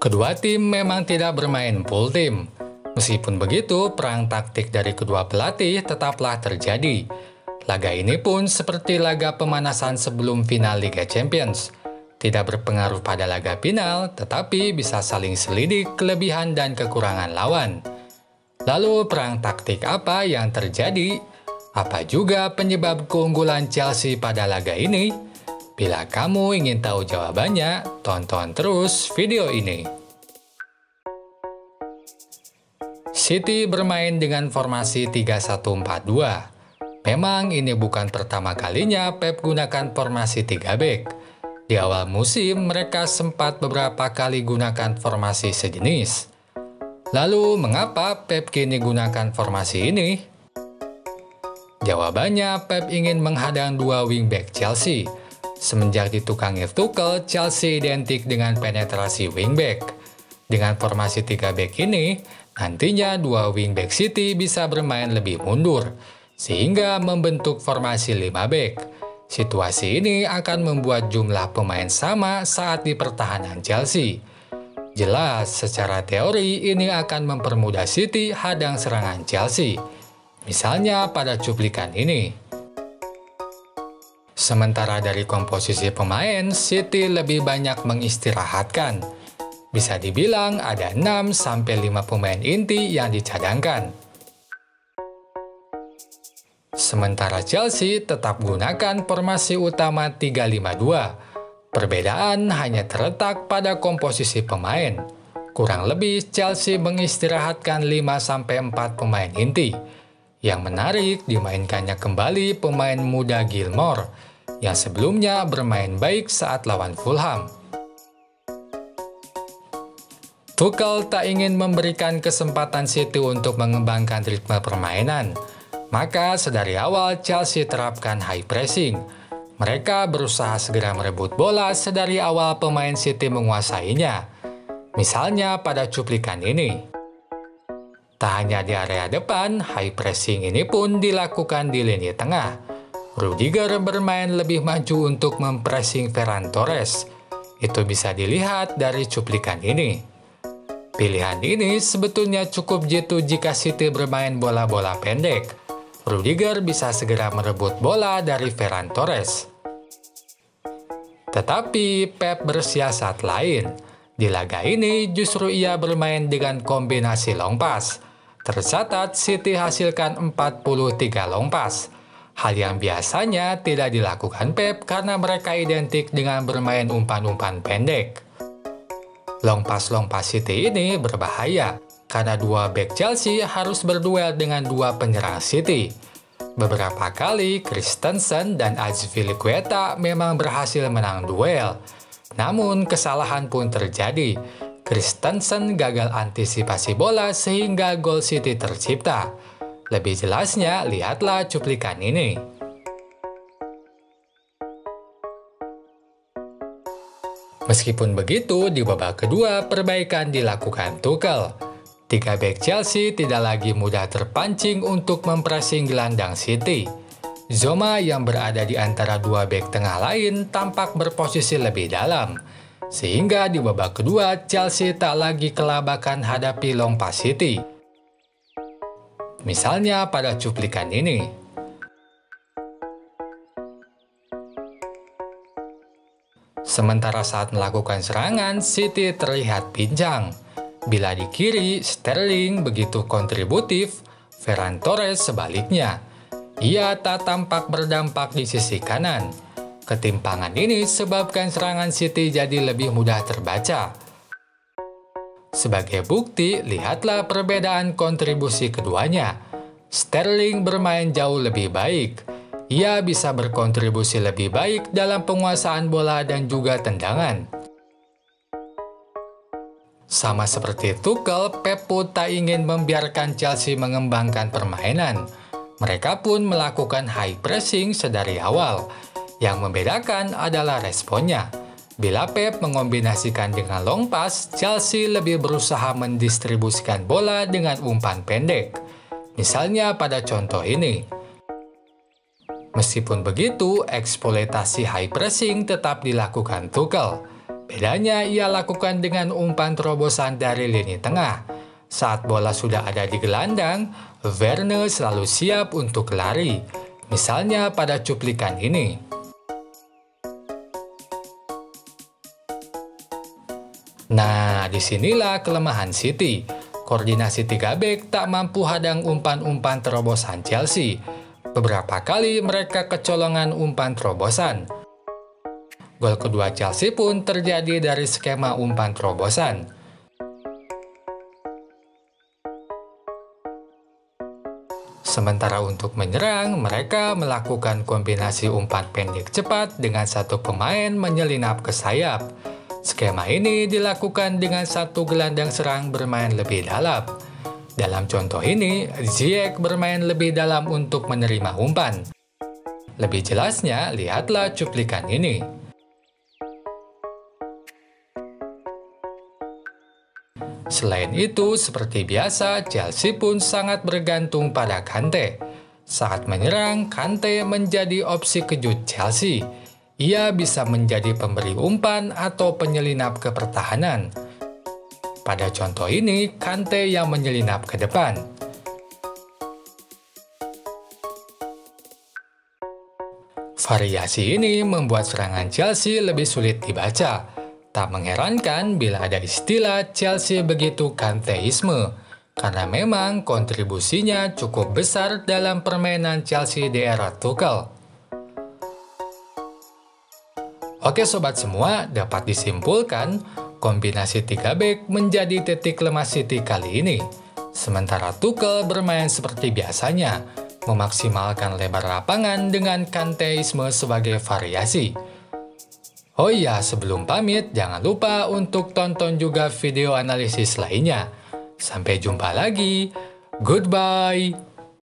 Kedua tim memang tidak bermain full tim. Meskipun begitu, perang taktik dari kedua pelatih tetaplah terjadi. Laga ini pun seperti laga pemanasan sebelum final Liga Champions. Tidak berpengaruh pada laga final, tetapi bisa saling selidik kelebihan dan kekurangan lawan. Lalu perang taktik apa yang terjadi? Apa juga penyebab keunggulan Chelsea pada laga ini? Bila kamu ingin tahu jawabannya, tonton terus video ini. City bermain dengan formasi 3-1-4-2. Memang ini bukan pertama kalinya Pep gunakan formasi 3 back. Di awal musim, mereka sempat beberapa kali gunakan formasi sejenis. Lalu, mengapa Pep kini gunakan formasi ini? Jawabannya, Pep ingin menghadang dua wingback Chelsea. Semenjak ditukangi Tuchel, Chelsea identik dengan penetrasi wingback. Dengan formasi 3 back ini, nantinya dua wingback City bisa bermain lebih mundur, sehingga membentuk formasi 5 back. Situasi ini akan membuat jumlah pemain sama saat di pertahanan Chelsea. Jelas, secara teori ini akan mempermudah City hadang serangan Chelsea. Misalnya pada cuplikan ini. Sementara dari komposisi pemain, City lebih banyak mengistirahatkan. Bisa dibilang ada 6-5 pemain inti yang dicadangkan. Sementara Chelsea tetap gunakan formasi utama 3-5-2. Perbedaan hanya terletak pada komposisi pemain. Kurang lebih Chelsea mengistirahatkan 5-4 pemain inti. Yang menarik dimainkannya kembali pemain muda Gilmour, yang sebelumnya bermain baik saat lawan Fulham. Tuchel tak ingin memberikan kesempatan City untuk mengembangkan ritme permainan. Maka sedari awal Chelsea terapkan high pressing. Mereka berusaha segera merebut bola sedari awal pemain City menguasainya. Misalnya pada cuplikan ini. Tak hanya di area depan, high pressing ini pun dilakukan di lini tengah. Rudiger bermain lebih maju untuk mempressing Ferran Torres. Itu bisa dilihat dari cuplikan ini. Pilihan ini sebetulnya cukup jitu jika City bermain bola-bola pendek. Rudiger bisa segera merebut bola dari Ferran Torres. Tetapi Pep bersiasat lain. Di laga ini justru ia bermain dengan kombinasi long pass. Tercatat City hasilkan 43 long pass. Hal yang biasanya tidak dilakukan Pep karena mereka identik dengan bermain umpan-umpan pendek. Long pass City ini berbahaya karena dua back Chelsea harus berduel dengan dua penyerang City. Beberapa kali Christensen dan Azpilicueta memang berhasil menang duel. Namun kesalahan pun terjadi. Christensen gagal antisipasi bola sehingga gol City tercipta. Lebih jelasnya, lihatlah cuplikan ini. Meskipun begitu, di babak kedua perbaikan dilakukan Tuchel. 3 back Chelsea tidak lagi mudah terpancing untuk mempressing gelandang City. Zoma yang berada di antara 2 back tengah lain tampak berposisi lebih dalam. Sehingga di babak kedua Chelsea tak lagi kelabakan hadapi long pass City. Misalnya pada cuplikan ini. Sementara saat melakukan serangan, City terlihat pincang. Bila di kiri, Sterling begitu kontributif, Ferran Torres sebaliknya. Ia tak tampak berdampak di sisi kanan. Ketimpangan ini sebabkan serangan City jadi lebih mudah terbaca. Sebagai bukti, lihatlah perbedaan kontribusi keduanya. Sterling bermain jauh lebih baik. Ia bisa berkontribusi lebih baik dalam penguasaan bola dan juga tendangan. Sama seperti Tuchel, Pep pun tak ingin membiarkan Chelsea mengembangkan permainan. Mereka pun melakukan high pressing sedari awal. Yang membedakan adalah responnya. Bila Pep mengombinasikan dengan long pass, Chelsea lebih berusaha mendistribusikan bola dengan umpan pendek. Misalnya pada contoh ini. Meskipun begitu, eksploitasi high pressing tetap dilakukan Tuchel. Bedanya ia lakukan dengan umpan terobosan dari lini tengah. Saat bola sudah ada di gelandang, Werner selalu siap untuk lari. Misalnya pada cuplikan ini. Nah, disinilah kelemahan City. Koordinasi 3 bek tak mampu hadang umpan-umpan terobosan Chelsea. Beberapa kali mereka kecolongan umpan terobosan. Gol kedua Chelsea pun terjadi dari skema umpan terobosan. Sementara untuk menyerang, mereka melakukan kombinasi umpan pendek cepat dengan satu pemain menyelinap ke sayap. Skema ini dilakukan dengan satu gelandang serang bermain lebih dalam. Dalam contoh ini, Ziyech bermain lebih dalam untuk menerima umpan. Lebih jelasnya, lihatlah cuplikan ini. Selain itu, seperti biasa, Chelsea pun sangat bergantung pada Kante. Saat menyerang, Kante menjadi opsi kejut Chelsea. Ia bisa menjadi pemberi umpan atau penyelinap ke pertahanan. Pada contoh ini, Kante yang menyelinap ke depan. Variasi ini membuat serangan Chelsea lebih sulit dibaca. Tak mengherankan bila ada istilah Chelsea begitu Kanteisme, karena memang kontribusinya cukup besar dalam permainan Chelsea di era Tuchel. Oke sobat semua, dapat disimpulkan kombinasi 3 bek menjadi titik lemah City kali ini. Sementara Tuchel bermain seperti biasanya, memaksimalkan lebar lapangan dengan Kanteisme sebagai variasi. Oh iya, sebelum pamit, jangan lupa untuk tonton juga video analisis lainnya. Sampai jumpa lagi. Goodbye.